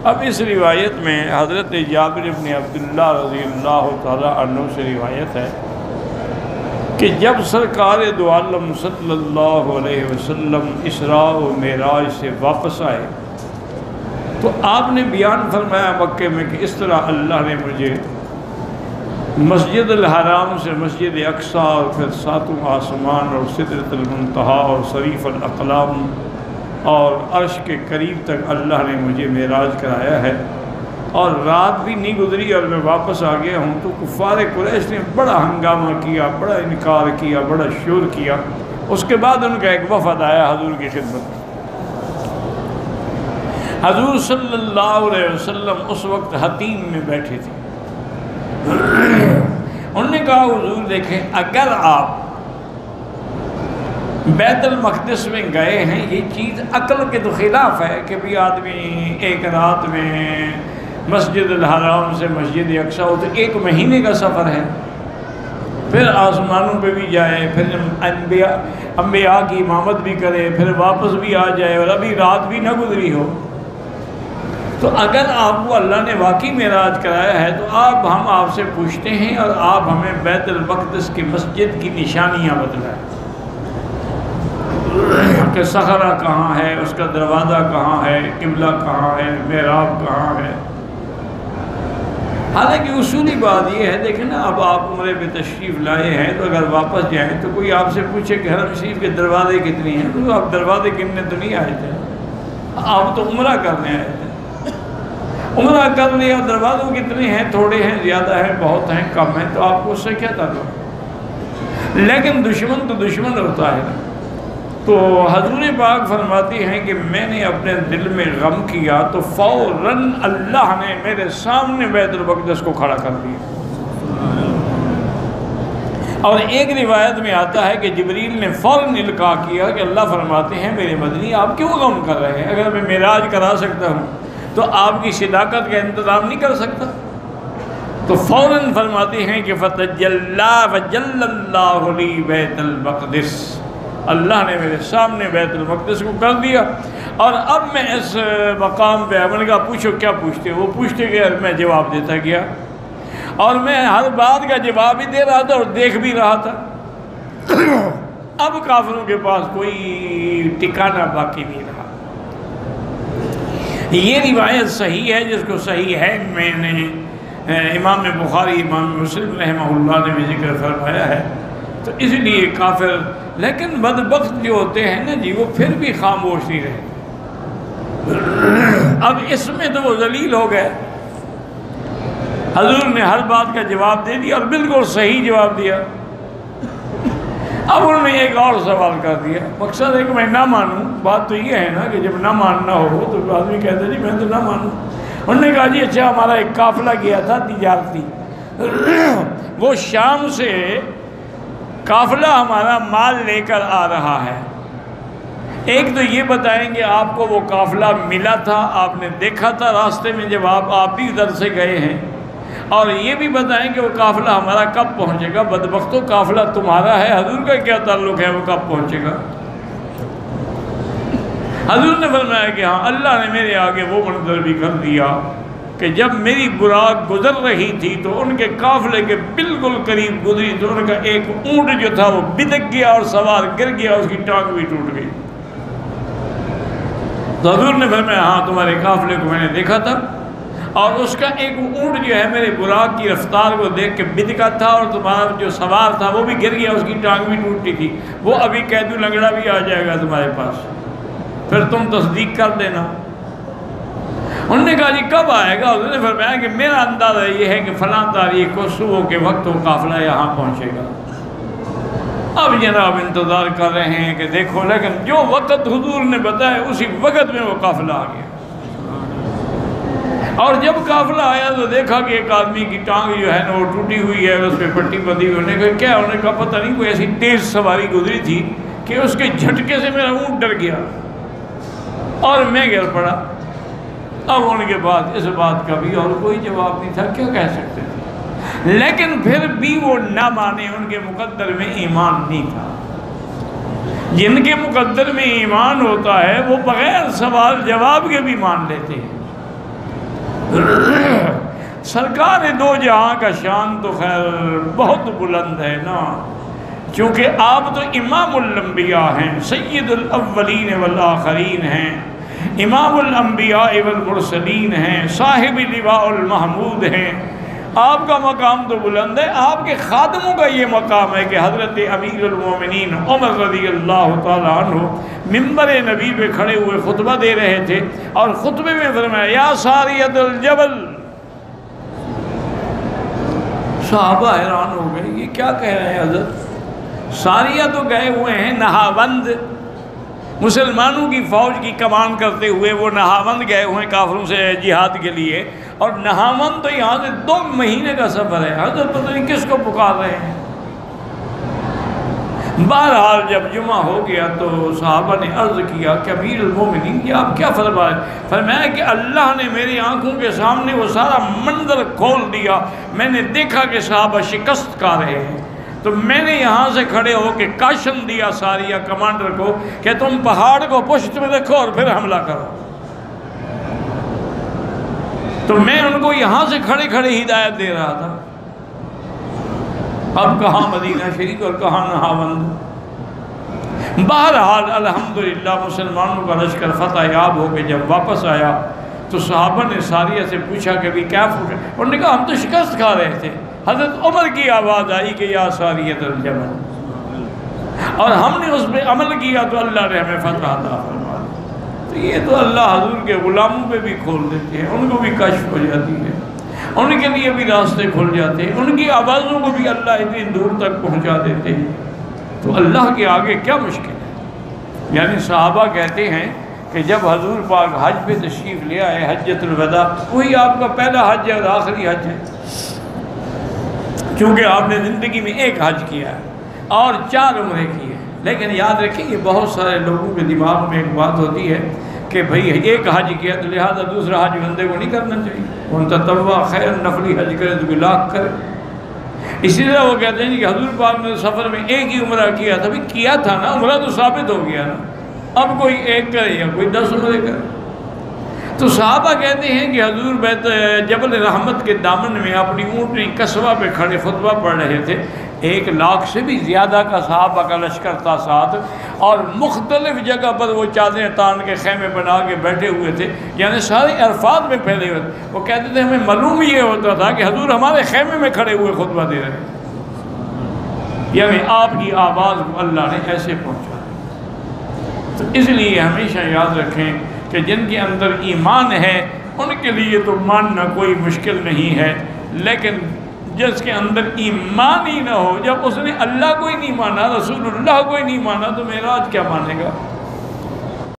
اب اس روایت میں حضرت جابر بن عبداللہ رضی اللہ تعالیٰ عنہ سے روایت ہے کہ جب سرکار دو عالم صلی اللہ علیہ وسلم اسراء و معراج سے واپس آئے تو آپ نے بیان فرمایا مکے میں کہ اس طرح اللہ نے مجھے مسجد الحرام سے مسجد اقصیٰ اور پھر ساتوں آسمان اور سدرۃ المنتہا اور صریف الاقلام اور عرش کے قریب تک اللہ نے مجھے معراج کرایا ہے، اور رات بھی نہیں گزری اور میں واپس آ گیا ہوں۔ تو کفار قریش نے بڑا ہنگامہ کیا، بڑا انکار کیا، بڑا شور کیا۔ اس کے بعد ان کا ایک وفد آیا حضور کی خدمت میں۔ حضور صلی اللہ علیہ وسلم اس وقت حتیم میں بیٹھے تھے۔ انہوں نے کہا حضور دیکھیں، اگر آپ بیت المقدس میں گئے ہیں، یہ چیز عقل کے تو خلاف ہے کہ بھی آدمی ایک رات میں مسجد الحرام سے مسجد اقصیٰ ہو تو 1 مہینے کا سفر ہے، پھر آسمانوں پہ بھی جائے، پھر انبیاء کی امامت بھی کرے، پھر واپس بھی آ جائے، اور ابھی رات بھی نہ گزری ہو۔ تو اگر آپ کو اللہ نے واقعی معراج کرایا ہے تو ہم آپ سے پوچھتے ہیں اور آپ ہمیں بیت المقدس کی مسجد کی نشانیاں بتلائیں کہ صخرہ کہاں ہے، اس کا دروازہ کہاں ہے، قبلہ کہاں ہے، محراب کہاں ہے۔ حالانکہ اصولی بات یہ ہے، دیکھیں نا، اب آپ عمرے پہ تشریف لائے ہیں تو اگر واپس جائیں تو کوئی آپ سے پوچھے کہ حرم شریف کے دروازے کتنے ہیں تو آپ دروازے گننے تو نہیں آئے تھے، آپ تو عمرہ کرنے آئے تھے۔ عمرہ کر لیا، دروازوں کتنے ہیں، تھوڑے ہیں، زیادہ ہیں، بہت ہیں، کم ہیں، تو آپ کو اس سے کیا تعلق؟ لیکن دشمن تو دشمن ہوتا ہے نا۔ تو حضور پاک فرماتی ہیں کہ میں نے اپنے دل میں غم کیا تو فوراً اللہ نے میرے سامنے بیت المقدس کو کھڑا کر دیا۔ اور ایک روایت میں آتا ہے کہ جبریل نے فوراً القاء کیا کہ اللہ فرماتے ہیں میرے مدنی آپ کیوں غم کر رہے ہیں؟ اگر میں معراج کرا سکتا ہوں تو آپ کی صداقت کا انتظام نہیں کر سکتا؟ تو فوراً فرماتی ہیں کہ فتجلی وجل اللہ لی بیت المقدس، اللہ نے میرے سامنے بیت المقدس کو کر دیا۔ اور اب میں اس مقام پہ میں نے کہا پوچھو کیا پوچھتے، وہ پوچھتے گئے، میں جواب دیتا گیا، اور میں ہر بات کا جواب ہی دے رہا تھا اور دیکھ بھی رہا تھا۔ اب کافروں کے پاس کوئی ٹھکانہ باقی نہیں رہا۔ یہ روایت صحیح ہے، جس کو صحیح ہے میں نے امام بخاری، امام مسلم رحمہ اللہ نے بھی ذکر فرمایا ہے۔ تو اس لیے کافر، لیکن بدبخت جو ہوتے ہیں نا جی، وہ پھر بھی خاموش نہیں رہے۔ اب اس میں تو وہ ذلیل ہو گئے، حضور نے ہر بات کا جواب دے دیا اور بالکل صحیح جواب دیا۔ اب انہوں نے ایک اور سوال کر دیا، مقصد ہے کہ میں نہ مانوں۔ بات تو یہ ہے نا کہ جب نہ ماننا ہو تو آدمی کہتا ہے جی میں تو نہ مانوں۔ انہوں نے کہا جی اچھا، ہمارا ایک قافلہ گیا تھا تجارتی، وہ شام سے قافلہ ہمارا مال لے کر آ رہا ہے۔ ایک تو یہ بتائیں گے آپ کو وہ قافلہ ملا تھا، آپ نے دیکھا تھا راستے میں جب آپ بھی ادھر سے گئے ہیں، اور یہ بھی بتائیں کہ وہ قافلہ ہمارا کب پہنچے گا۔ بدبختو، قافلہ تمہارا ہے، حضور کا کیا تعلق ہے وہ کب پہنچے گا؟ حضور نے فرمایا کہ ہاں، اللہ نے میرے آگے وہ منظر بھی کر دیا کہ جب میری براق گزر رہی تھی تو ان کے قافلے کے بالکل قریب گزری تو ان کا ایک اونٹ جو تھا وہ بدک گیا اور سوار گر گیا، اس کی ٹانگ بھی ٹوٹ گئی۔ تو حضور نے فرمایا ہاں، تمہارے قافلے کو میں نے دیکھا تھا، اور اس کا ایک اونٹ جو ہے میرے براق کی رفتار کو دیکھ کے بدکا تھا، اور تمہارا جو سوار تھا وہ بھی گر گیا، اس کی ٹانگ بھی ٹوٹی تھی، وہ ابھی قیدو لنگڑا بھی آ جائے گا تمہارے پاس، پھر تم تصدیق کر دینا۔ انہوں نے کہا جی کب آئے گا؟ انہوں نے فرمایا کہ میرا اندازہ یہ ہے کہ فلاں تاریخ کو صبح کے وقت وہ قافلہ یہاں پہنچے گا۔ اب جناب انتظار کر رہے ہیں کہ دیکھو، لیکن جو وقت حضور نے بتایا اسی وقت میں وہ قافلہ آ گیا۔ اور جب قافلہ آیا تو دیکھا کہ ایک آدمی کی ٹانگ جو ہے نا وہ ٹوٹی ہوئی ہے، اس پہ پٹی بندھی ہوئی۔ انہوں نے کہا کیا؟ انہوں نے کہا پتہ نہیں، کوئی ایسی تیز سواری گزری تھی کہ اس کے جھٹکے سے میرا اونٹ ڈر گیا اور میں گر پڑا۔ اب ان کے بعد اس بات کا بھی اور کوئی جواب نہیں تھا، کیا کہہ سکتے تھے؟ لیکن پھر بھی وہ نہ مانے، ان کے مقدر میں ایمان نہیں تھا۔ جن کے مقدر میں ایمان ہوتا ہے وہ بغیر سوال جواب کے بھی مان لیتے ہیں۔ سرکار دو جہاں کا شان تو خیر بہت بلند ہے نا، چونکہ آپ تو امام الانبیاء ہیں، سید الاولین والآخرین ہیں، امام الانبیاء والمرسلین ہیں، صاحب لواء المحمود ہیں۔ آپ کا مقام تو بلند ہے، آپ کے خادموں کا یہ مقام ہے کہ حضرت امیر المومنین عمر رضی اللہ تعالیٰ عنہ منبر نبی پہ کھڑے ہوئے خطبہ دے رہے تھے، اور خطبے میں فرمایا یا ساریۃ الجبل۔ صحابہ حیران ہو گئے، یہ کیا کہہ رہے ہیں حضرت؟ ساریہ تو گئے ہوئے ہیں نہاوند، مسلمانوں کی فوج کی کمان کرتے ہوئے وہ نہاوند گئے ہوئے ہیں کافروں سے جہاد کے لیے، اور نہاوند تو یہاں سے 2 مہینے کا سفر ہے، حضرت پتہ نہیں کس کو پکار رہے ہیں۔ بہرحال جب جمعہ ہو گیا تو صحابہ نے عرض کیا کہ امیر المومنین یہ آپ کیا فرمائے؟ فرمایا کہ اللہ نے میری آنکھوں کے سامنے وہ سارا منظر کھول دیا، میں نے دیکھا کہ صحابہ شکست کھا رہے ہیں، تو میں نے یہاں سے کھڑے ہو کے کاشن دیا ساریہ کمانڈر کو کہ تم پہاڑ کو پشت میں رکھو اور پھر حملہ کرو۔ تو میں ان کو یہاں سے کھڑے کھڑے ہدایت دے رہا تھا۔ اب کہاں مدینہ شریف اور کہاں نہاوند۔ بہرحال الحمدللہ مسلمانوں کا لشکر فتح یاب ہو کے جب واپس آیا تو صحابہ نے ساریہ سے پوچھا کہ بھی کیا پوچھا؟ انہوں نے کہا ہم تو شکست کھا رہے تھے، حضرت عمر کی آواز آئی کہ یا ساریۃ الجبل، اور ہم نے اس پہ عمل کیا تو اللہ نے ہمیں فتح عطا فرما دی۔ تو یہ تو اللہ حضور کے غلاموں پہ بھی کھول دیتے ہیں، ان کو بھی کشف ہو جاتی ہے، ان کے لیے بھی راستے کھل جاتے ہیں، ان کی آوازوں کو بھی اللہ اتنی دور تک پہنچا دیتے ہیں۔ تو اللہ کے آگے کیا مشکل ہے؟ یعنی صحابہ کہتے ہیں کہ جب حضور پاک حج پہ تشریف لے آئے حجۃ الوداع، وہی آپ کا پہلا حج ہے اور آخری حج ہے، کیونکہ آپ نے زندگی میں ایک حج کیا ہے اور 4 عمرے کیے ہیں۔ لیکن یاد رکھیں یہ بہت سارے لوگوں کے دماغ میں ایک بات ہوتی ہے کہ بھئی ایک حج کیا تو لہذا دوسرا حج بندے کو نہیں کرنا چاہیے، ان تطوع خیر نفلی حج کرے تو لاکھ کرے۔ اسی طرح وہ کہتے ہیں کہ حضور پاک نے سفر میں ایک ہی عمرہ کیا تھا، بھی کیا تھا نا، عمرہ تو ثابت ہو گیا نا، اب کوئی ایک کرے یا کوئی 10 عمرے کرے۔ تو صحابہ کہتے ہیں کہ حضور بیت جبل رحمت کے دامن میں اپنی اونٹنی قصبہ پہ کھڑے خطبہ پڑھ رہے تھے، 1 لاکھ سے بھی زیادہ کا صحابہ کا لشکر تھا ساتھ، اور مختلف جگہ پر وہ چادریں تان کے خیمے بنا کے بیٹھے ہوئے تھے، یعنی سارے عرفات میں پھیلے ہوئے تھے۔ وہ کہتے تھے ہمیں معلوم یہ ہوتا تھا کہ حضور ہمارے خیمے میں کھڑے ہوئے خطبہ دے رہے ہیں، یعنی آپ کی آواز کو اللہ نے ایسے پہنچا۔ تو اس لیے ہمیشہ یاد رکھیں کہ جن کے اندر ایمان ہے ان کے لیے تو ماننا کوئی مشکل نہیں ہے، لیکن جس کے اندر ایمان ہی نہ ہو، جب اس نے اللہ کو ہی نہیں مانا، رسول اللہ کو ہی نہیں مانا، تو معراج کیا مانے گا؟